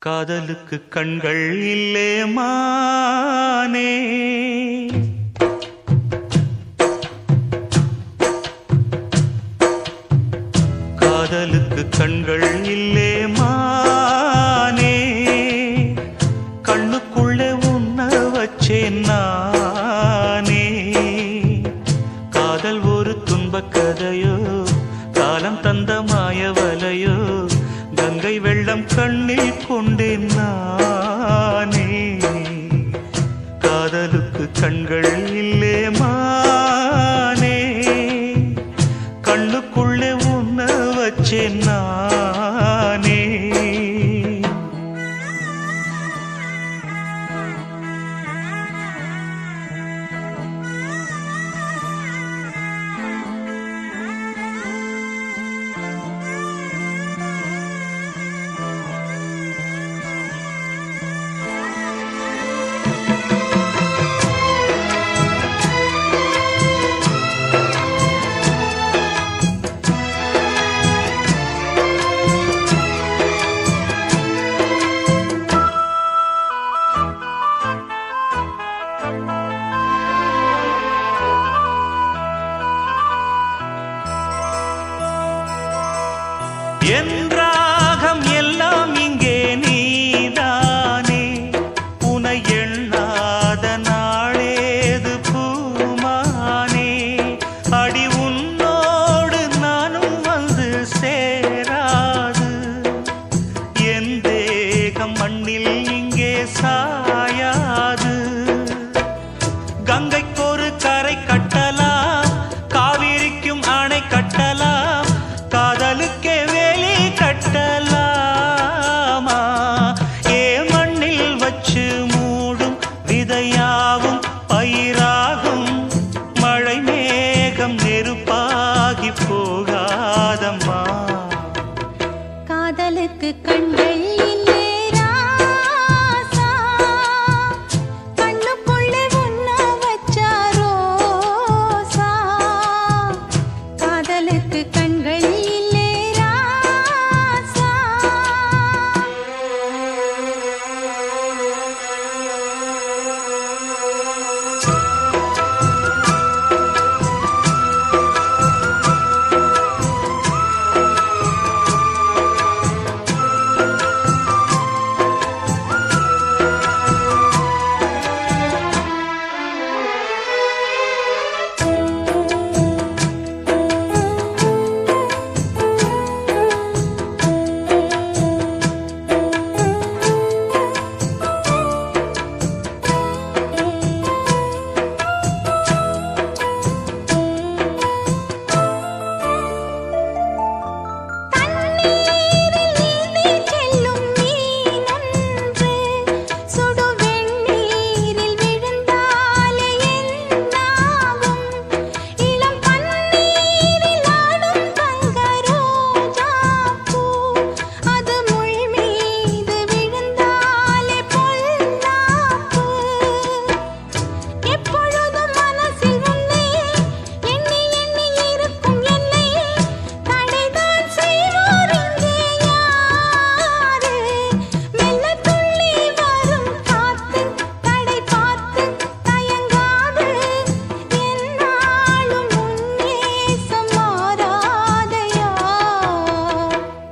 காதலுக்கு கண்கள் இல்லே மானே, காதலுக்கு கண்கள் இல்லே மானே, கண்ணுக்குள்ளே உன்ன வச்சேன் நானே. காதல் ஒரு துன்பக் கதையோ, காலம் தந்த மாயவலையோ, கங்கை வெள்ளம் கண்ணில் கொண்டேன் நானே. காதலுக்கு கண்கள் இல்லே மானே, கண்ணுக்குள்ளே உன்ன வச்சேன் நானே. என் ராகம் எல்லாம் இங்கே நீதானே, உனை எண்ணாத நாளேது பூமானே. அடி உன்னோடு நானும் வந்து சேராது, என் தேகம் மண்ணில் இங்கே சாயாது. கங்கைக்கொரு கரை கட்டலாம், காவிரிக்கும் அணை கட்டலாம், காதலுக்கே வேலி கட்டலாமா? ஏ மண்ணில் வச்சு மூடும் விதையாவும் பயிராகும், மழை மேகம் நெருப்பாகி போகாதம்மா. காதலுக்கு கண்கள் இல்லே ராசா, கண்ணுக்குள்ளே உன்ன வச்சா ரோசா. காதலுக்கு கண்கள் இல்லே ராசா.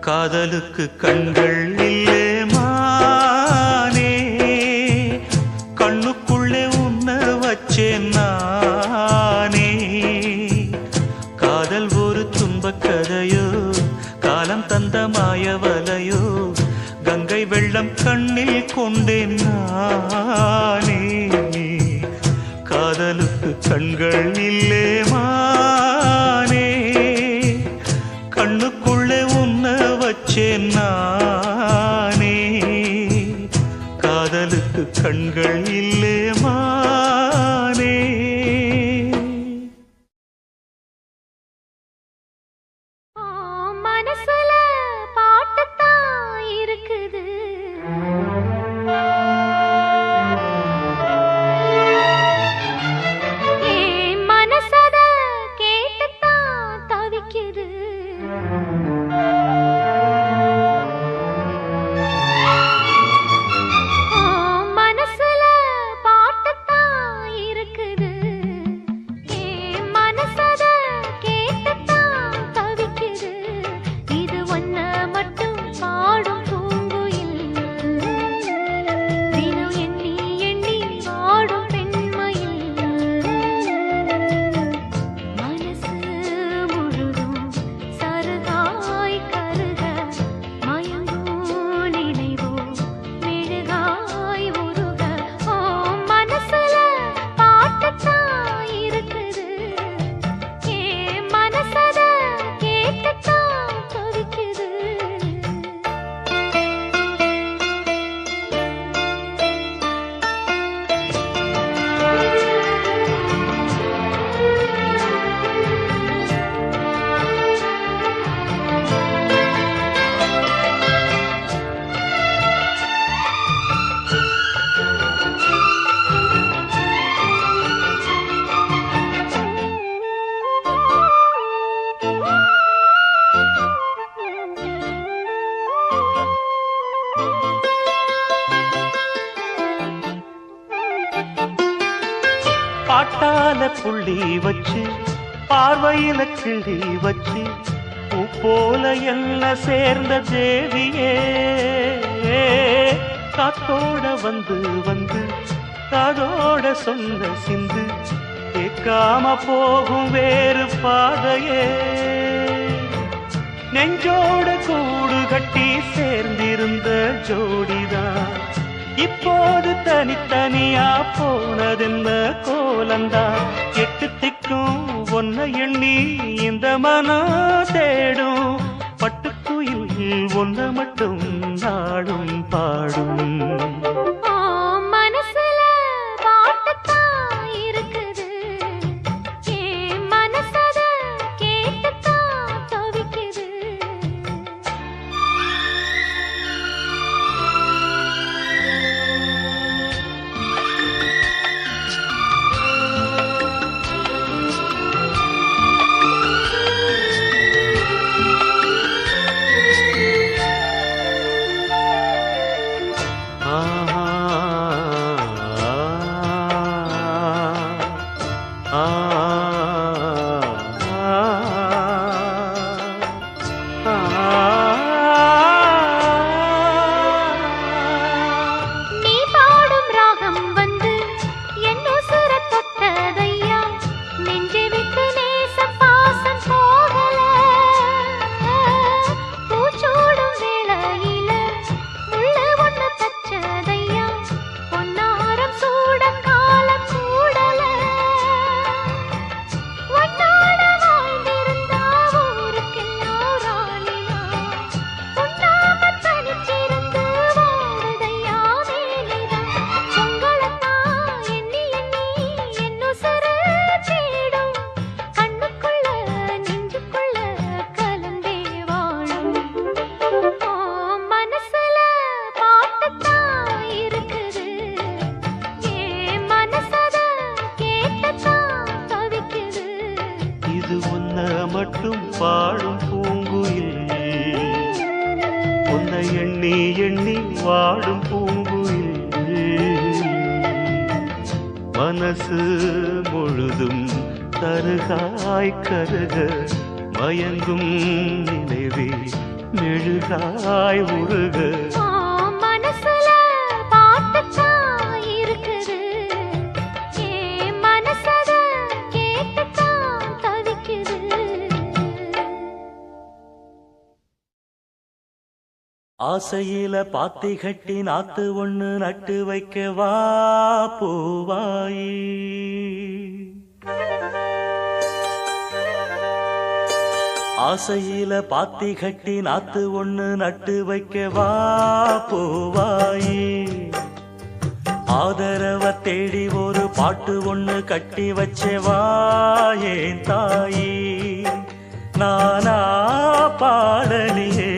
காதலுக்கு கண்கள் இல்லே மானே, கண்ணுக்குள்ளே உன்ன வச்சேன் நானே. காதல் ஒரு துன்பக் கதையோ, காலம் தந்த மாயவலையோ, கங்கை வெள்ளம் கண்ணில் கொண்டேன் நானே. காதலுக்கு கண்கள் இல்லே மானே, கண்ணுக்குள்ளே உன்ன வச்சேன் நானே. காதலுக்கு கண்கள் இல்லே மானே. மனசுல பாட்டுத்தான் இருக்குது, மனசத கேட்டுத்தான் தவிக்குது. பாட்டால புள்ளி வச்சு பார்வையில கிள்ளி வச்சு பூ போல என்ன சேர்ந்த தேவியே காத்தோட வந்து வந்து காதோட சொன்ன சிந்து கேட்காம போகும் வேறு பாதையே நெஞ்சோட கூடு கட்டி சேர்ந்திருந்த ஜோடிதான் இப்போது தனித்தனியா போனதென்ன கோலந்தா எட்டு திக்கும் ஒன்ன எண்ணி இந்த மனம் தேடும் பட்டுக்குயில் ஒன்ன மட்டும் நாடும் பாடும் மட்டும் பாடும் பூங்குயில் உன்னை எண்ணி எண்ணி வாடும் பூங்குயில் மனசு முழுதும் தருகாய் கருக மயங்கும் நினைவே மெழுகாய் உருக ஆசையில பாத்தி கட்டி நாத்து ஒண்ணு நட்டு வைக்க வா பூவாயி ஆசையில பாத்தி கட்டி நாத்து ஒண்ணு நட்டு வைக்க வா பூவாயி ஆதரவ தேடி ஒரு பாட்டு ஒண்ணு கட்டி வச்சே வா ஏன் தாயி நானா பாடலியே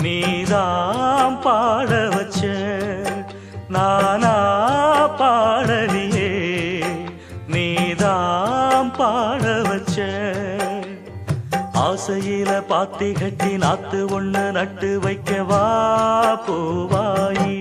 நீதாம் பாட வச்ச நானா பாடலியே நீதாம் பாட வச்ச ஆசையில பாத்தி கட்டி நாத்து ஒண்ணு நட்டு வைக்க வா பூவாயி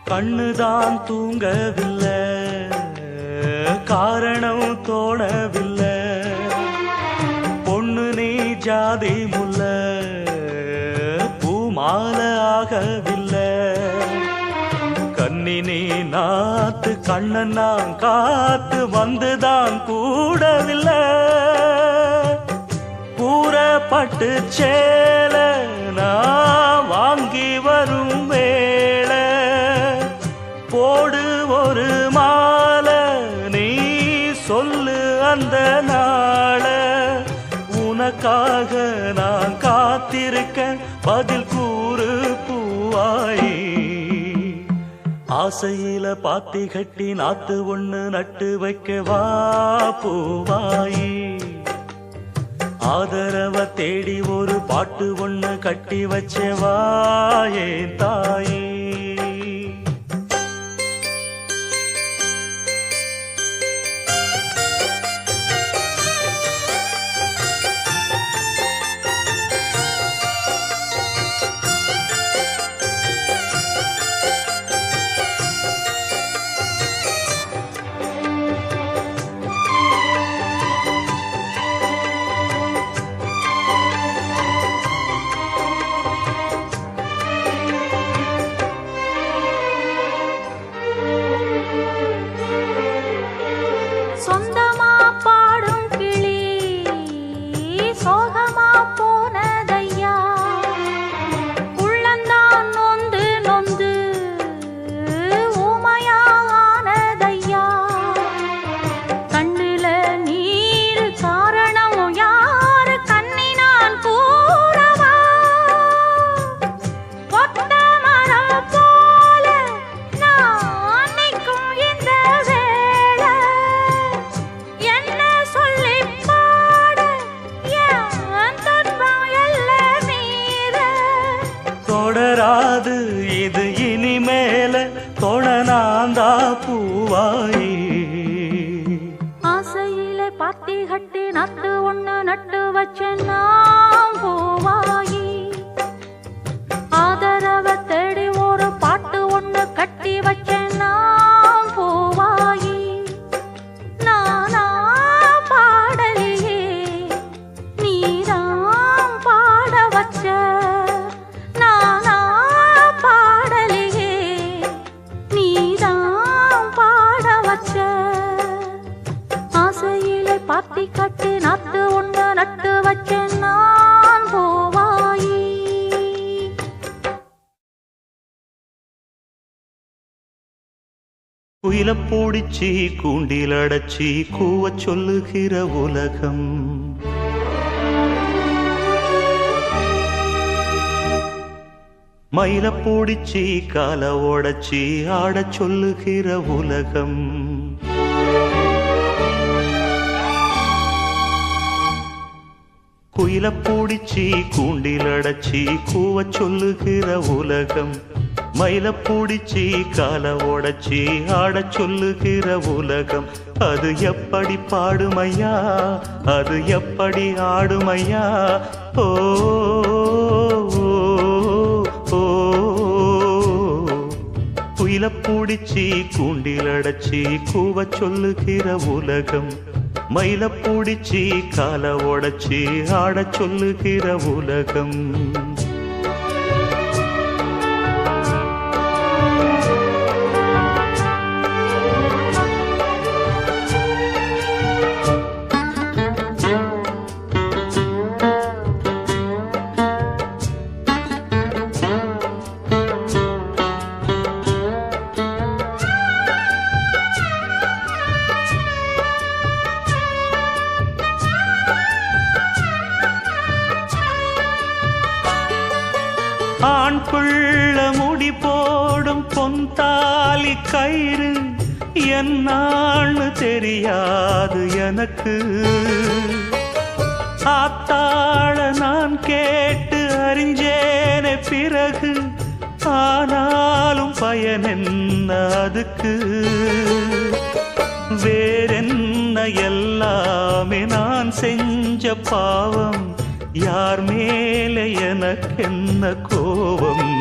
கண்ணுதான் தூங்கவில்லை காரணம் தோணவில்லை பொண்ணு நீ ஜாதி முல்ல பூமால ஆகவில்லை கன்னி நீ நாத்து கண்ணன் நான் காத்து வந்துதான் கூடவில்லை கூறப்பட்டு சேல நான் வாங்கி வரும் வேளை போடு ஒரு மாலை நீ சொல்லு அந்த நாள உன உனக்காக நான் காத்திருக்க பதில் கூறு பூவாயி. ஆசையில பாத்தி கட்டி நாத்து ஒண்ணு நட்டு வைக்க வா பூவாயி. ஆதரவ தேடி ஒரு பாட்டு ஒண்ணு கட்டி வச்ச வா என் தாயி. சொந்தமா பாடும் கிளி சோகமா போனதையா. உள்ளந்தான் நொந்து நொந்து ஊமையானதையா. கண்ணுல நீர் காரணம் யாரு கண்ணி நான் கூறவா. ஒத்த மரம் போல நான் நிற்கும் இந்த வேளை. என்ன சொல்லி பாட என் துன்பம் எல்லாம் மீற. தொடராது இது இனிமேல தொடனாந்தா பூவாயி. ஆசையிலே பாத்தி கட்டி நட்டு ஒண்ணு நட்டு வச்ச நாம் பூவாயி. ஆதரவ தேடி ஒரு பாட்டு ஒண்ணு கட்டி வச்ச நாம் பூவாயி. நானா பாடலையே நீதான் பாட வச்ச. நானா பாடலையே நீதான் பாட வச்ச. ஆசையிலே பாத்தி கட்டி நாத்து ஒண்ணு நட்டு வச்ச நான் பூவாயி. குயில பூடிச்சி கூண்டில் அடைச்சி கூவ சொல்லுகிற உலகம். மயில பூடிச்சி கால ஓடச்சி ஆட சொல்லுகிற உலகம். குயில பூடிச்சி கூண்டில் அடைச்சி கூவ சொல்லுகிற உலகம். மயில பூடிச்சி கால ஓடச்சி ஆட சொல்லுகிற உலகம். அது எப்படி பாடுமையா அது எப்படி ஆடுமையா. ஓ குயில பூடிச்சி கூண்டில் அடைச்சி கூவ சொல்லுகிற உலகம். மயில பூடிச்சி கால ஓடச்சி ஆட சொல்லுகிற உலகம். ஆண் புள்ள முடி போடும் பொன்தாலி கயிறு என்னான்னு தெரியாது எனக்கு. ஆத்தாள நான் கேட்டு அறிஞ்சேனே பிறகு. ஆனாலும் பயன் என்ன அதுக்கு. வேறென்ன எல்லாமே நான் செஞ்ச பாவம். யார் மேலே எனக்கென்ன கோபம்.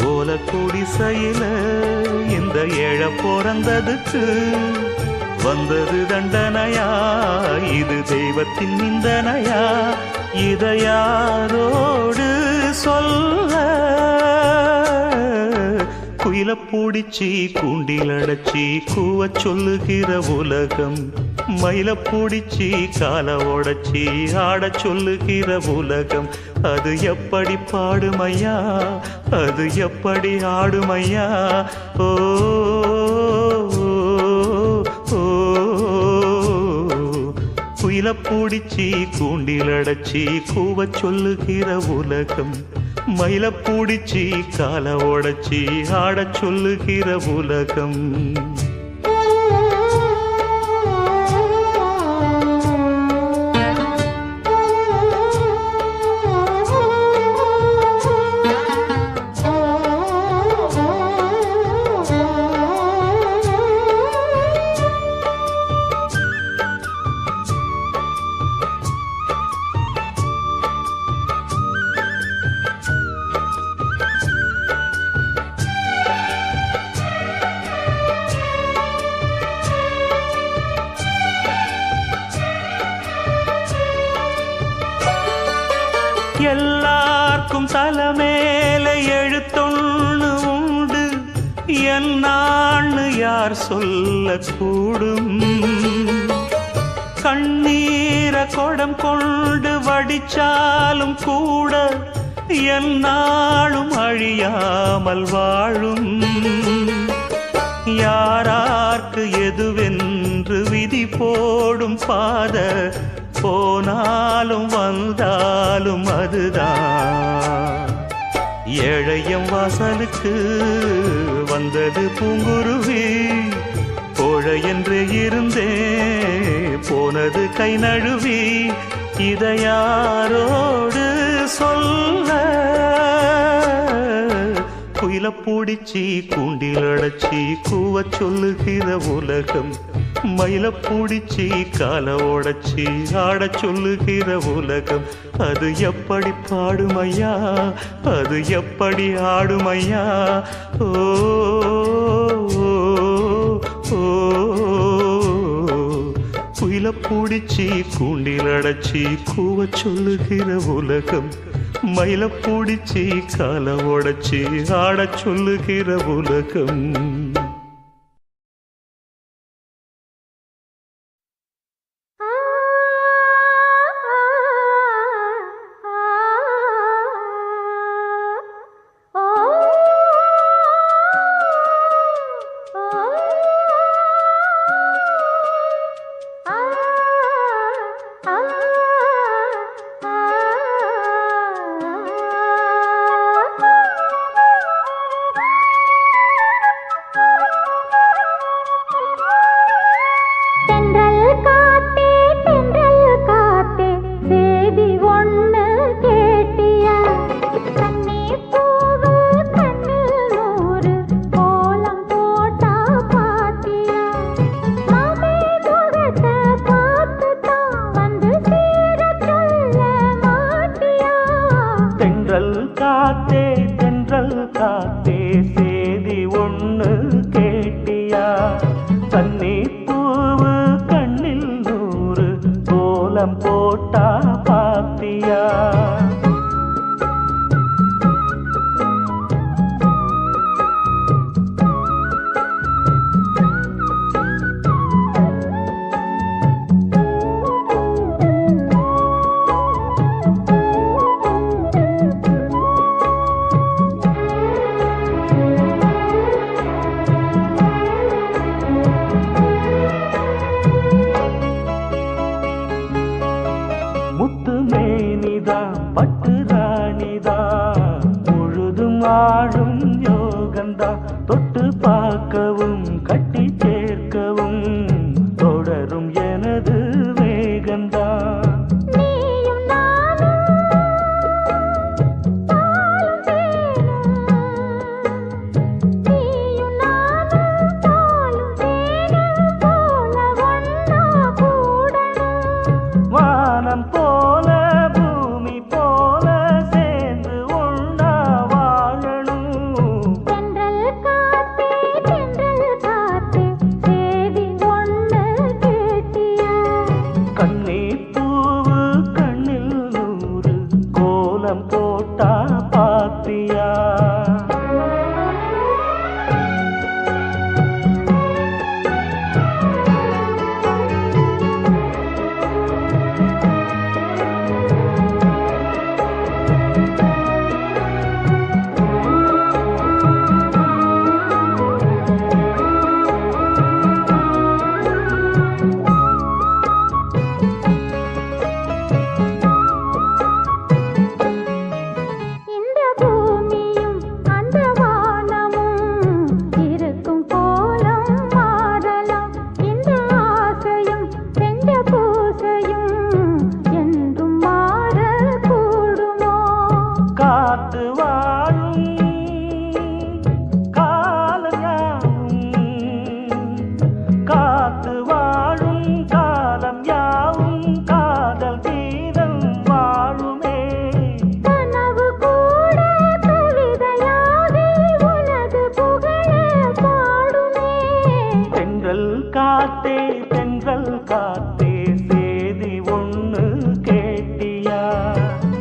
ஓல குடிசையில இந்த ஏழ பிறந்ததுக்கு வந்தது தண்டனையா இது தெய்வத்தின் நிந்தனையா. இதை யாரோடு சொல்ல. குயில பூடிச்சி கூண்டில் அடைச்சி கூவ சொல்லுகிற உலகம். மயில பூடிச்சி கால ஓடச்சி ஆட சொல்லுகிற உலகம். அது எப்படி பாடுமையா அது எப்படி ஆடுமையா. ஓ குயில பூடிச்சி கூண்டில் அடைச்சி கூவச் சொல்லுகிற உலகம், மயில பூடிச்சி கால உடைச்சி ஆடச் சொல்லுகிற உலகம். எல்லார்க்கும் தலைமேல எழுத்தொன்னு உண்டு, என்னான்னு யார் சொல்லக்கூடும்? கண்ணீர கொடம் கொண்டு வடிச்சாலும் கூட என்னாலும் அழியாமல் வாழும். யாரார்க்கு எதுவென்று விதி போடும் பாத, போனாலும் வந்தாலும் அதுதான். ஏழையம் வாசலுக்கு வந்தது பூங்குருவி, கோழை என்று இருந்தே போனது கை நழுவி. இதை யாரோடு சொல்ல? குயில பூடிச்சி கூண்டில் அடைச்சி கூவச் சொல்லுகிற உலகம், மயில பூடிச்சி கால உடைச்சி ஆடச் சொல்லுகிற உலகம். அது எப்படி பாடுமையா, அது எப்படி ஆடுமையா? ஓ குயில பூடிச்சி கூண்டில் அடைச்சி கூவச் சொல்லுகிற உலகம், மயில பூடிச்சி கால உடைச்சி ஆடச் சொல்லுகிற உலகம். தென்றல் காத்தே சேதி ஒண்ணு கேட்டியா? தண்ணி பூவு கண்ணில் நூறு கோலம் போட்டா பாத்தியா? பட்டு ராணிதா முழுதும் ஆடும் யோகந்தா, தொட்டு பார்க்கவும் கட்டி சேர்க்கவும் தொடரும் எனது வேகந்தா. வானம் போல பூமி போல சேர்ந்து ஒண்ணா வாழணும். தென்றல் காத்தே சேதி ஒண்ணு கேட்டியா? காத்தே சேதி ஒண்ணு கேட்டியா?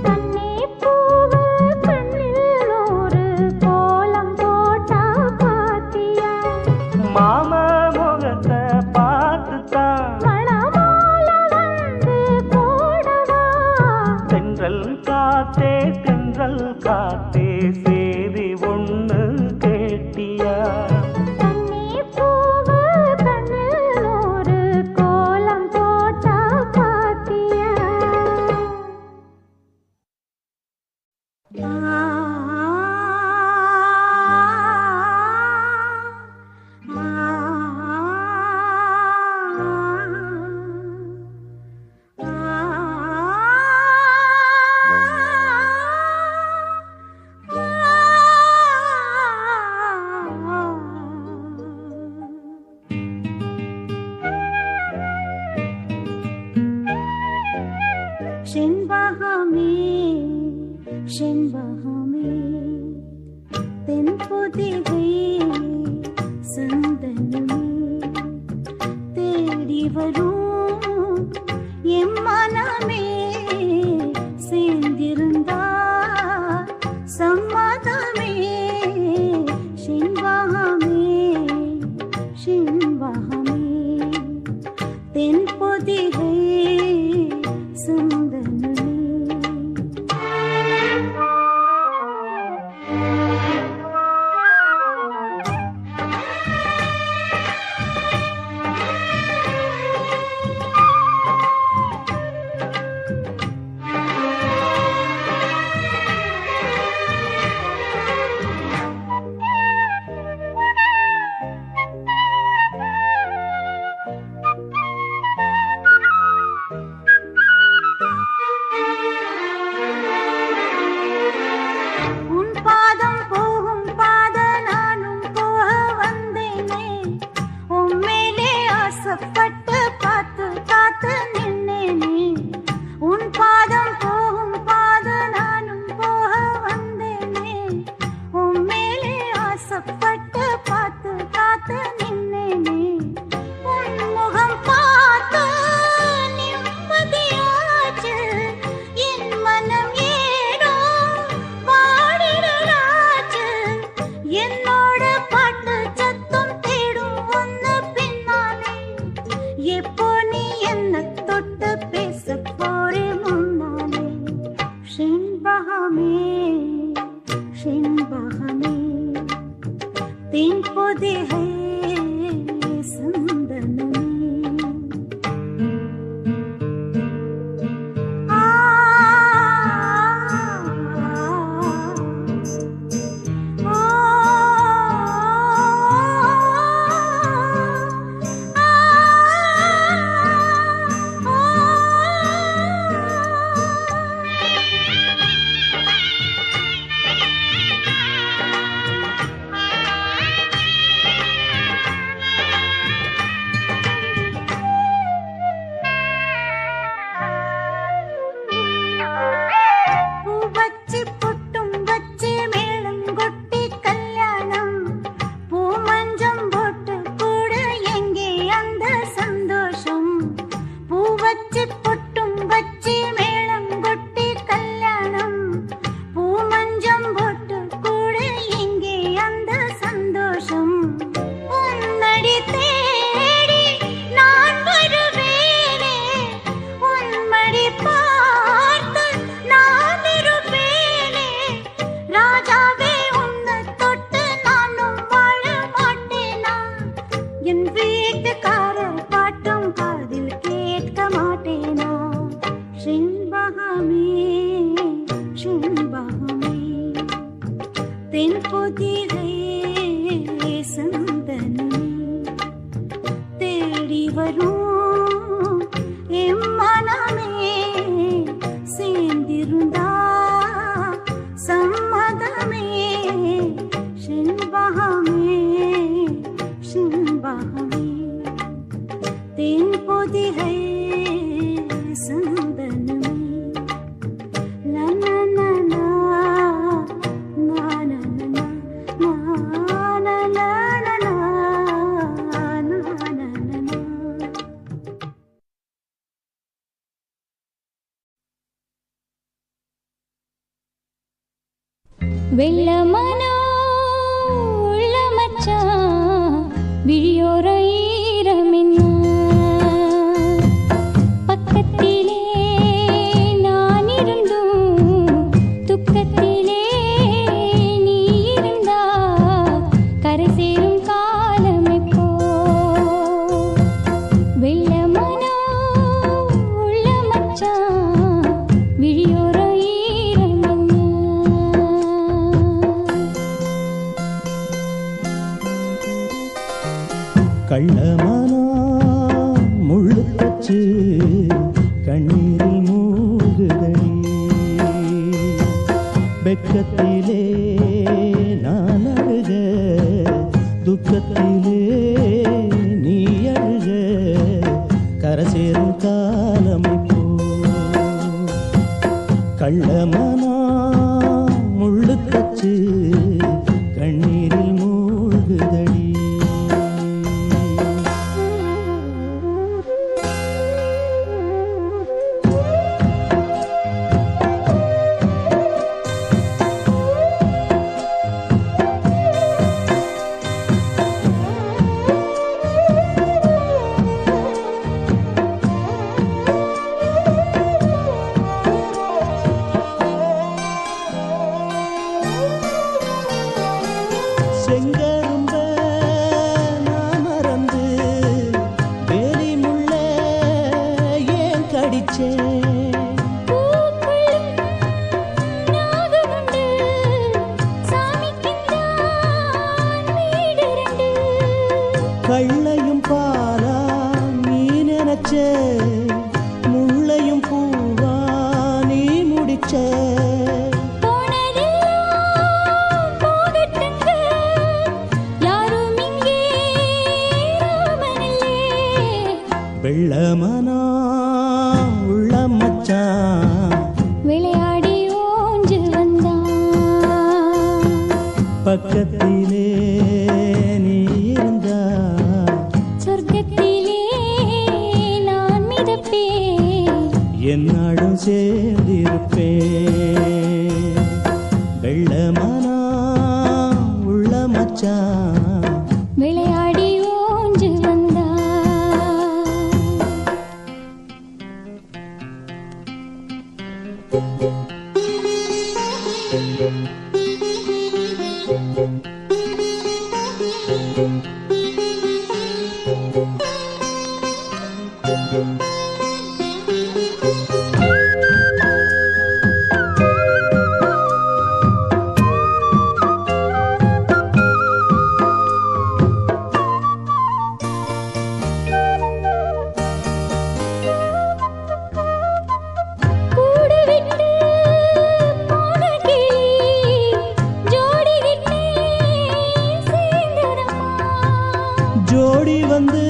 கண்ணே பூவு கண்ணில் ஒரு கோலம் போட்டா பாத்தியா? மாம முகத்தை பார்த்துத்தான் மணமால வந்து போடவா? தென்றல் காத்தே தென்றல் காத்தே சேதி ஒண்ணு கேட்டியா? கண்ணே பூவு கண்ணில் ஒரு கோலம் போட்டா பாத்தியா? செண்பகமே செண்பகமே தென்பொதிகை சந்தனமே தேடி வரும் எம் மனமே சேர்ந்திருந்தா சம்மதமே செண்பகமே செண்பகமே தென்பொதிகை சந்தனமே. உன் பாதம் போகும் பாத நானும் போக வந்தேனே, உம்மேலே ஆசைப்பட்டு பார்த்து காத்து நின்னேனே. உன் பாதம் போகும் பாத நானும் போக வந்தேனே, உம்மேலே ஆசைப்பட்டு பார்த்து காத்து நின்னேனே. உன் முகம் பார்த்து நிம்மதியாச்சு, என் மனம் ஏனோ வாடிடலாச்சு. என்னோட பாட்டு சத்தம் தேடும் ஒன்னு பின்னாலே, எப்போ நீ என்ன தொட்டு பேச போறே முன்னாலே. செண்பகமே செண்பகமே தென்பொதிகை சந்தனமே. பூ வச்சு பொட்டும் வச்சு மேளம் கொட்டி கல்யாணம், பூ மஞ்சம் போட்டு கூட எங்கே அந்த சந்தோஷம்? பூ வச்சு பொட்டும் வச்சு மேளம் கொட்டி கல்யாணம், பூ மஞ்சம் போட்டு கூட எங்கே அந்த சந்தோஷம்? உன்னடி தேடி நான் வருவேனே, உன்மடி பார்த்து நான் இருப்பேனே. ராஜாவே உன்னை தொட்டு நானும் வாழ மாட்டேனா? என் வீட்டுக்காரர் பாட்டும் காதில் கேட்க மாட்டேனா? செண்பகமே செண்பகமே தென்பொதிகை சந்தனமே தேடி வரும் எம் மனமே சேர்ந்திருந்தா சம்மதமே. செண்பகமே செண்பகமே தென்பொதிகை சந்தனமே. லா லா லா லா, லா லா லா லா, லா வெள்ளமனோ உள்ள மச்சான் விழியோர ஈரமென்ன பக்கத்திலே நான் இருந்தும் துக்கத்திலே நீ இருந்தா கரை சேரும் காலமெப்போ வெள்ளமனோ உள்ள மச்சான் விழியோர கள்ளமானா முள்ளு தச்சு கண்ணீரில் மூழ்குதடி வெக்கத்திலே நான் அழுக துக்கத்திலே நீ அழுக கரை சேரும் காலம் இப்போ கள்ளமானா முள்ளு தச்சு கண்ணீரில் மூழ்குதடி செங்கரும்ப நான் மறந்து வேலி முள்ள ஏன் கடிச்சேன் கள்ளையும் பாலா நீ நினைச்ச முள்ளையும் பூவா நீ முடிச்ச வெள்ளமனா உள்ள மச்சான் விளையாடி ஓஞ்சு வந்தான் பக்கத்திலே நீ இருந்தா சொர்க்கத்திலே நான் மிதப்பேன் என்னாடும் சேர்ந்திருப்பேன் வெள்ளமனா உள்ள மச்சான் விளையாடி ஓஞ்சு வந்தான் கூடு விட்டு போன கிளி ஜோடி விட்டு சேர்ந்ததம்மா ஜோடி வந்து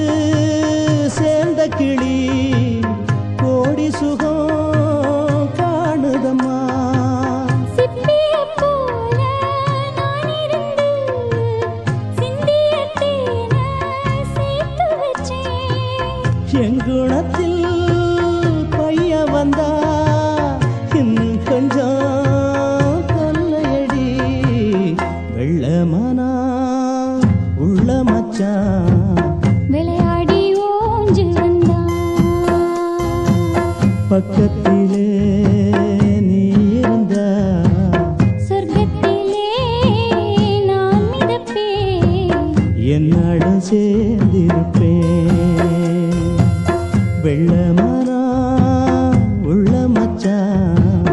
சேர்ந்த கிளி கோடி சுகம் காணுதம்மா சிப்பிய போல நான் இருந்து சிந்திய தேனை சேர்த்து வச்சேன் எங்குணத்தில் பைய வந்தா இன்னும் கொஞ்சம் தொல்லையடி வெள்ளமனா உள்ள மச்சான் விளையாடி ஓஞ்சு வந்தான் பக்கத்திலே நீ இருந்தா சொர்க்கத்திலே நான் மிதப்பேன் என்னுடன் சேர்ந்திருப்பேன் வெள்ளமனா உள்ள மச்சான்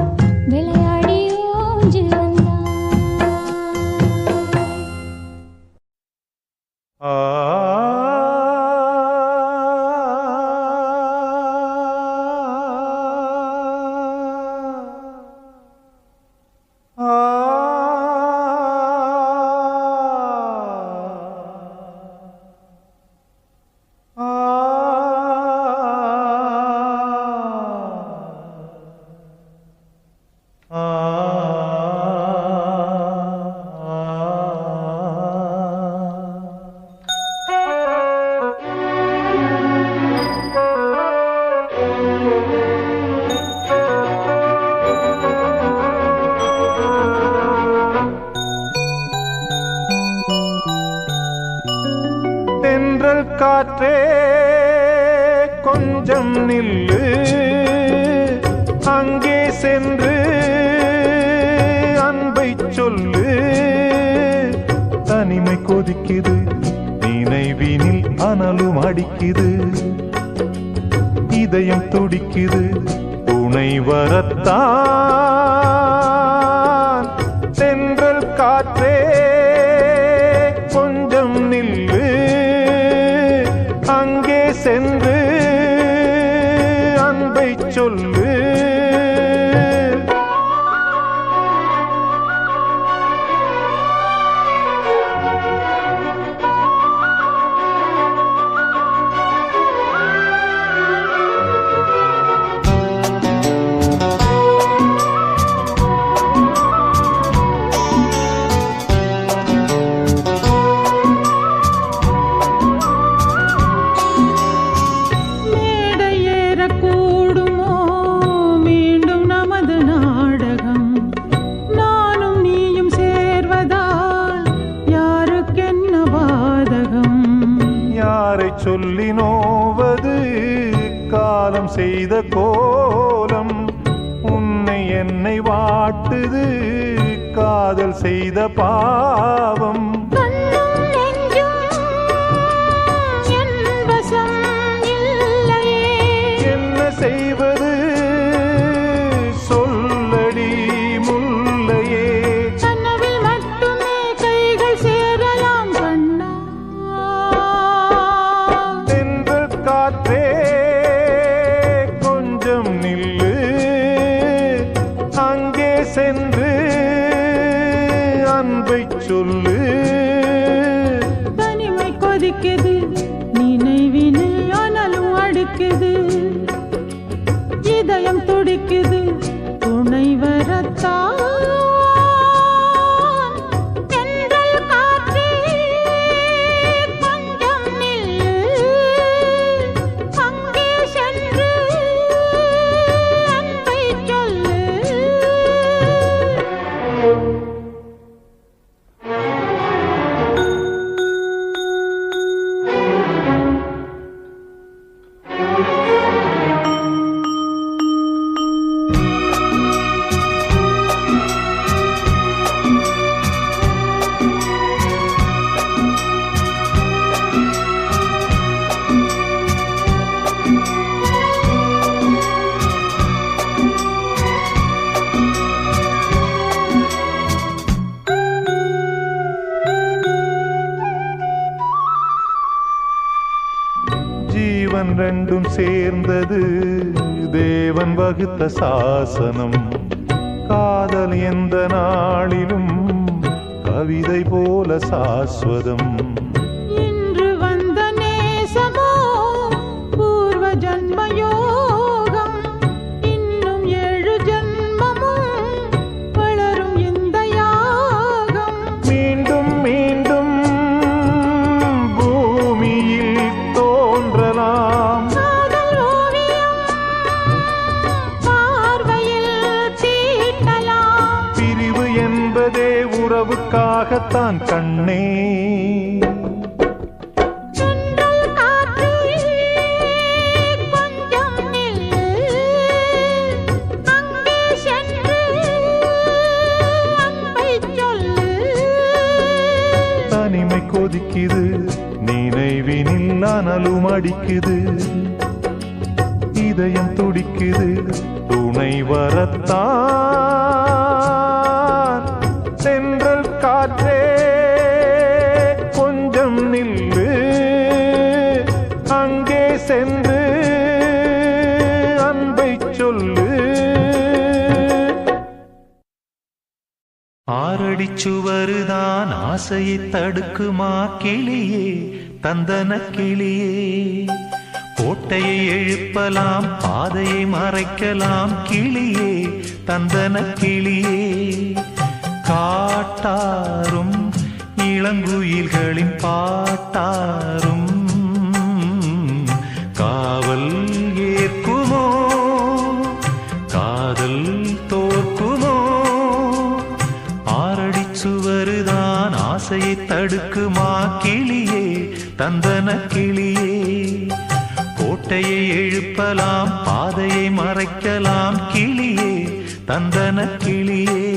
விளையாடி ஓஞ்சு வந்தான் ஆ ஆ கொஞ்சம் நில்லு அங்கே சென்று அன்பை சொல்லு. தனிமை கொதிக்குது நினைவினில் அனலும் அடிக்குது. இதயம் துடிக்குது துணை வரத்தான். தென்றல் காற்றே கொஞ்சம் நில்லு அங்கே சென்று அன்பை சொல்லு. சொல்லி நோவது காலம் செய்த கோலம். உன்னை என்னை வாட்டுது காதல் செய்த பாவம். என்ன செய்வது சொல்லடி முல்லையே. கனவில் மட்டுமே கைகள் சேரலாம் கண்ணா. காற்றே கொஞ்சம் நில்லு அங்கே சென்று அன்பை சொல்லு. தனிமை கொதிக்குது நினைவினில் அனலும் அடிக்குது. இதயம் துடிக்குது துணை வரத்தான். ஜீவன் ரெண்டும் சேர்ந்தது தேவன் வகுத்த சாசனம். காதல் எந்த நாளிலும் கவிதை போல சாஸ்வதம். இன்று வந்த நேசமோ பூர்வ ஜன்மயோகம். இன்னும் 7 ஜன்மமும் வளரும் இந்த யாகம். மீண்டும் மீண்டும் பூமியில் தோன்றலாம் காதல் ஓவியம் பார்வையில் தீட்டலாம். பிரிவு என்பதே உறவுக்காகத்தான் கண்ணே. தென்றல் காற்றே கொஞ்சம் நில்லு அங்கே சென்று அன்பை சொல்லு. தனிமை கொதிக்குது நினைவினில் அனலும் அடிக்குது. இதயம் துடிக்குது துணை வரத்தான். தென்றல் காற்றே கொஞ்சம் நில்லு அங்கே சென்று அன்பை சொல்லு. ஆறடிச்சுவருதான் ஆசையை தடுக்குமா கிளியே தந்தன கிளியே. கோட்டையை எழுப்பலாம் பாதையை மறைக்கலாம் கிளியே தந்தன கிளியே. காட்டாரும் இளங்குயில்களின் பாட்டாரும் காவல் ஏற்குமோ காதல் தோற்குமோ. ஆறடிச்சுவருதான் ஆசையை தடுக்குமா கிளியே தந்தன கிளியே. கோட்டையை எழு எழுப்பலாம் பாதையை மறைக்கலாம் கிளியே தந்தன கிளியே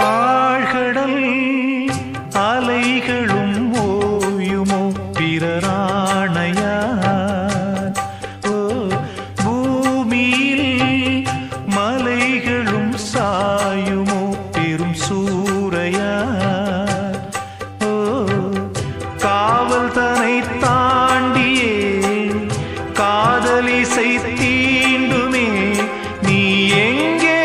ஆழ்கடல் அலைகளும் ஓயுமோ பிறராணையார் ஓ பூமியில் மலைகளும் சாயுமோ பெரும் சூறையார் ஓ காவல் தனை தாண்டியே காதலிசை தீண்டுமே நீ எங்கே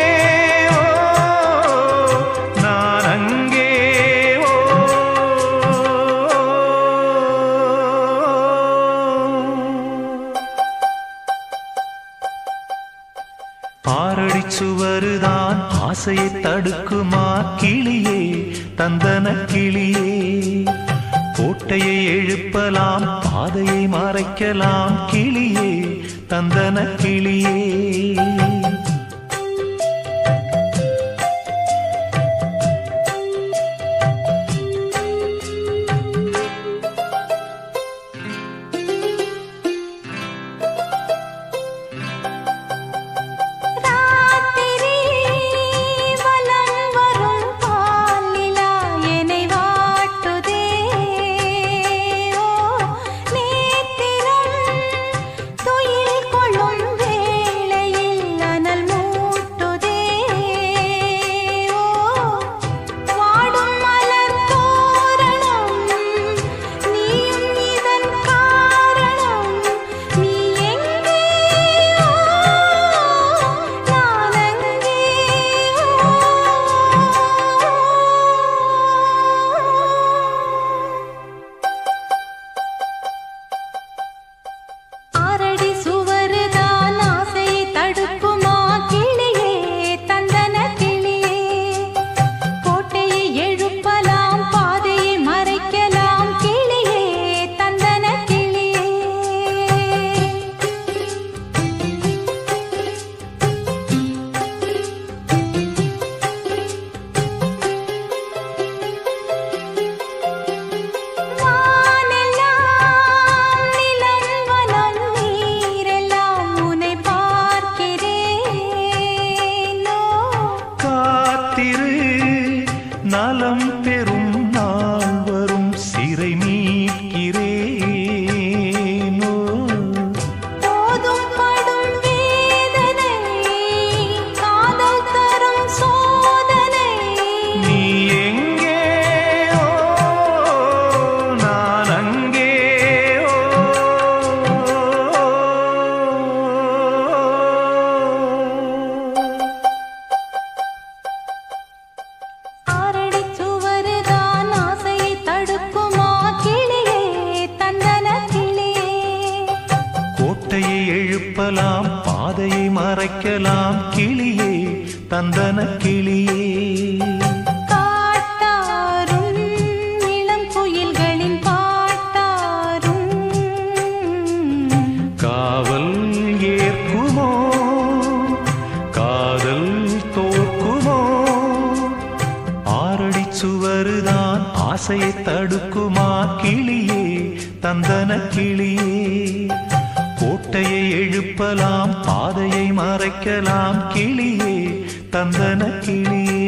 ஆறடி சுவருதான் ஆசையை தடுக்குமா கிளியே தந்தன கிளியே கோட்டையை எழுப்பலாம் பாதையை மறைக்கலாம் கிளியே தந்தன கிளியே நலம் பெறும் நாள் வரும் சிறை மீட்கிறேனோ போதும் படும் வேதனை காதல் தரும் சோதனை நீ எங்கே நான் அங்கே கோட்டையை எழுப்பலாம் பாதையை மறைக்கலாம் கிளியே தந்தன கிளியே காட்டாரும் இளம் குயில்களின் பாட்டாரும் காவல் ஏற்குமோ காதல் தோற்குமோ ஆறடி சுவருதான் ஆசையை தடுக்குமா கிளியே தந்தன கிளியே கோட்டையை எழுப்பலாம் பாதையை மறைக்கலாம் கிளியே தந்தன கிளியே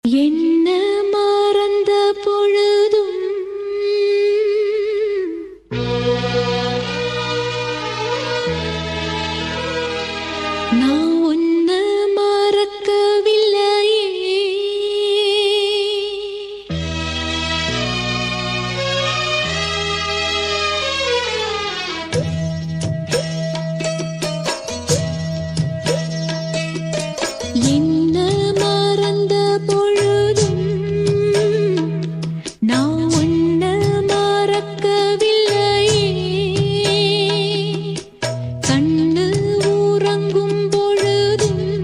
என்ன மறந்த பொழுதும் நான் உன்ன மறக்கவில்லையே என்ன மறந்த பொழுதும் நான் உன்ன மறக்கவில்லையே கண்ணு உறங்கும் பொழுதும்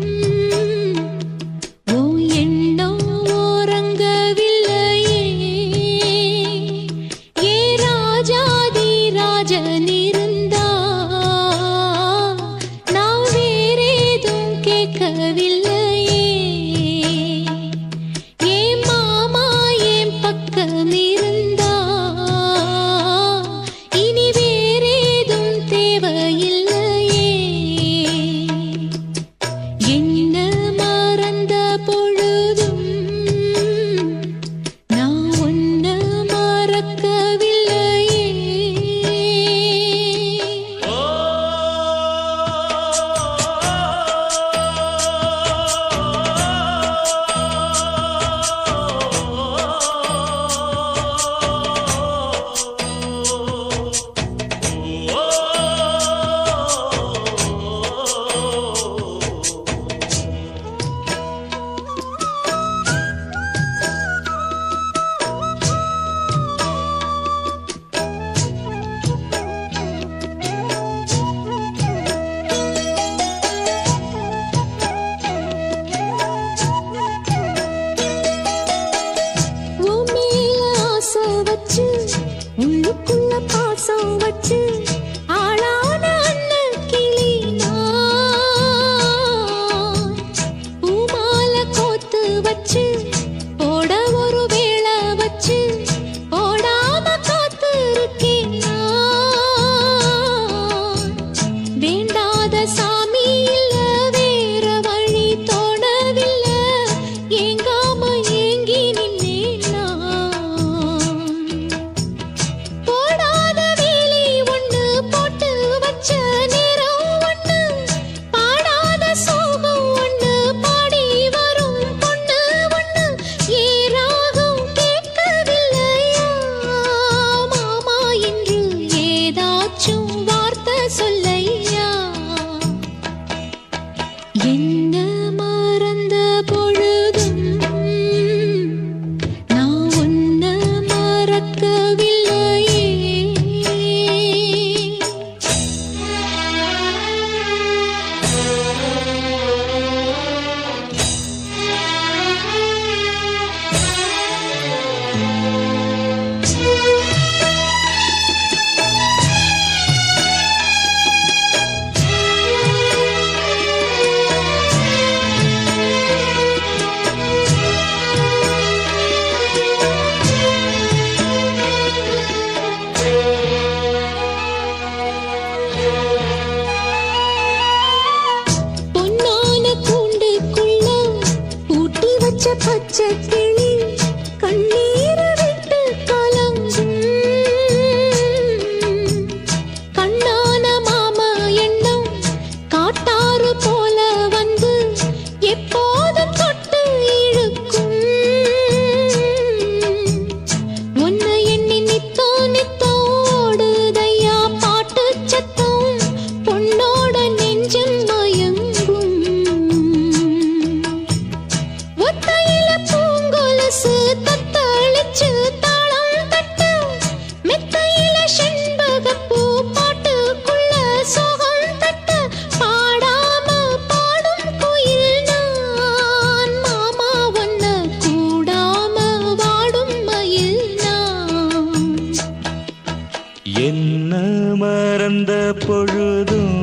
மறந்த பொழுதும்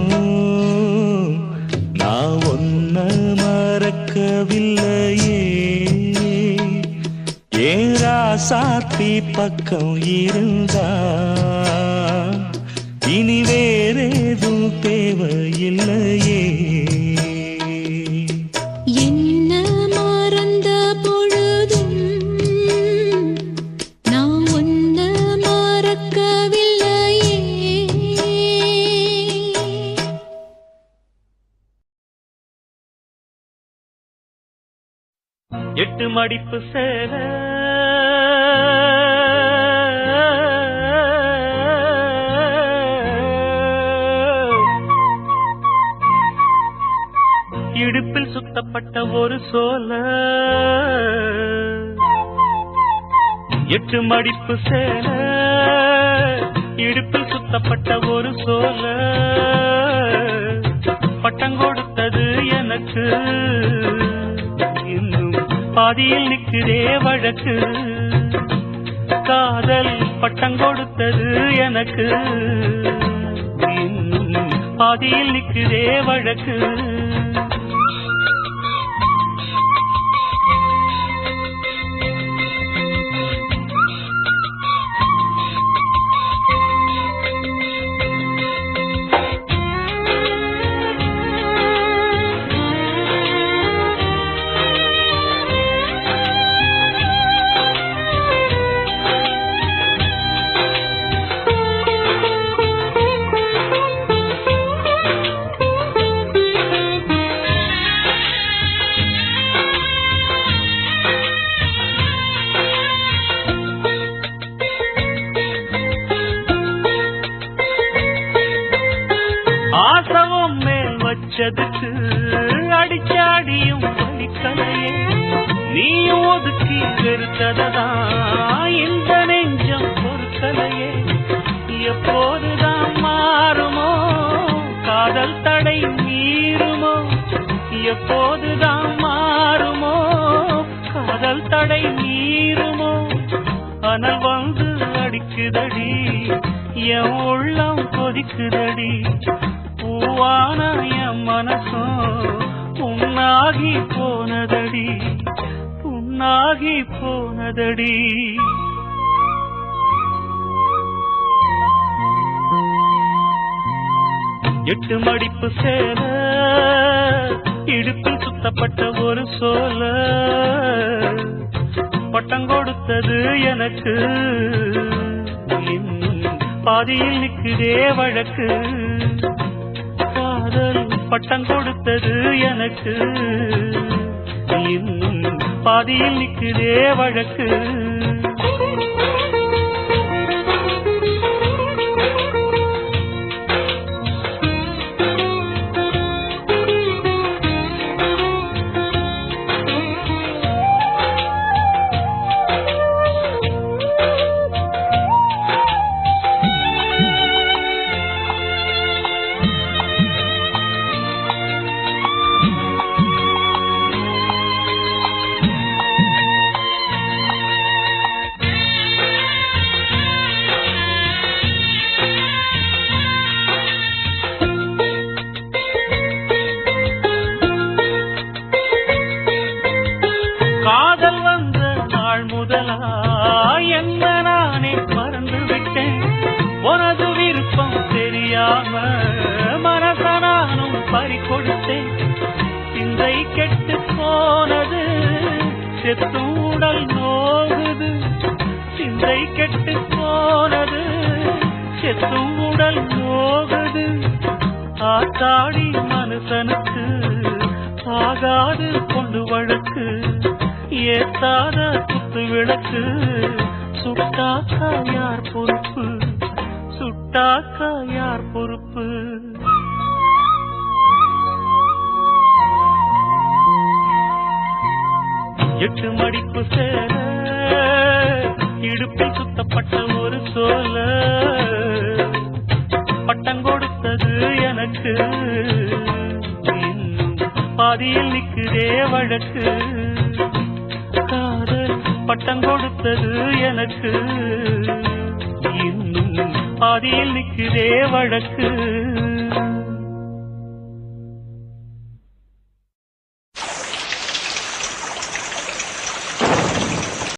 நான் ஒன்ன மறக்கவில்லையே. ஏன் ராசாத்தி பக்கம் இருந்தா இனி வேறேதும் தேவையில்லையே. எட்டு மடிப்பு சேல இடுப்பில் சுத்தப்பட்ட ஒரு சோல, எட்டு மடிப்பு சேல இடுப்பில் சுத்தப்பட்ட ஒரு சோல, பட்டம் கொடுத்தது எனக்கு இன்னும் பாதியில் நிற்கிறே வழக்கு. காதல் பட்டம் கொடுத்தது எனக்கு இன்னும் பாதியில் நிற்கிறே வழக்கு. வெறுத்ததான் இந்த நெஞ்சம் பொறுக்கலையே. எப்போதுதான் மாறுமோ காதல் தடை மீறுமோ, எப்போதுதான் மாறுமோ காதல் தடை மீறுமோ. அனல் வந்து அடிக்குதடி என் உள்ளம் கொதிக்குதடி, பூவான என் மனசும் புண்ணாகி போனதடி, புண்ணாகி போனதடி. எட்டு மடிப்பு சேல இடுப்பில் சுத்தப்பட்ட ஒரு சோல, பட்டம் கொடுத்தது எனக்கு பாதியில் நிற்குதே வழக்கு. காதல் பட்டம் கொடுத்தது எனக்கு இன்னும் பாதியில் நிற்குதே வழக்கு. காதல் வந்த நாள் முதலா என்ன நானே மறந்து விட்டேன். உனது விருப்பம் தெரியாம மனச நானும் பறிகொடுத்தேன். சிந்தை கெட்டு போனது செத்தும் உடல் நோகுது, சிந்தை கெட்டு போனது செத்தும் உடல் நோகுது. ஆத்தாடி மனுஷனுக்கு ஆகாது கொண்டு வழக்கு, ஏத்தாத குத்து விளக்கு சுட்டாக்கா யார் பொறுப்பு, சுட்டாக்கா யார் பொறுப்பு. எட்டு மடிப்பு சேல இடுப்பில் சுத்தப்பட்ட ஒரு சோல, பட்டம் கொடுத்தது எனக்கு பாதியில் நிற்குதே வழக்கு. காதல் பட்டம் கொடுத்தது எனக்கு இன்னும் பாதியில் நிற்குதே வழக்கு.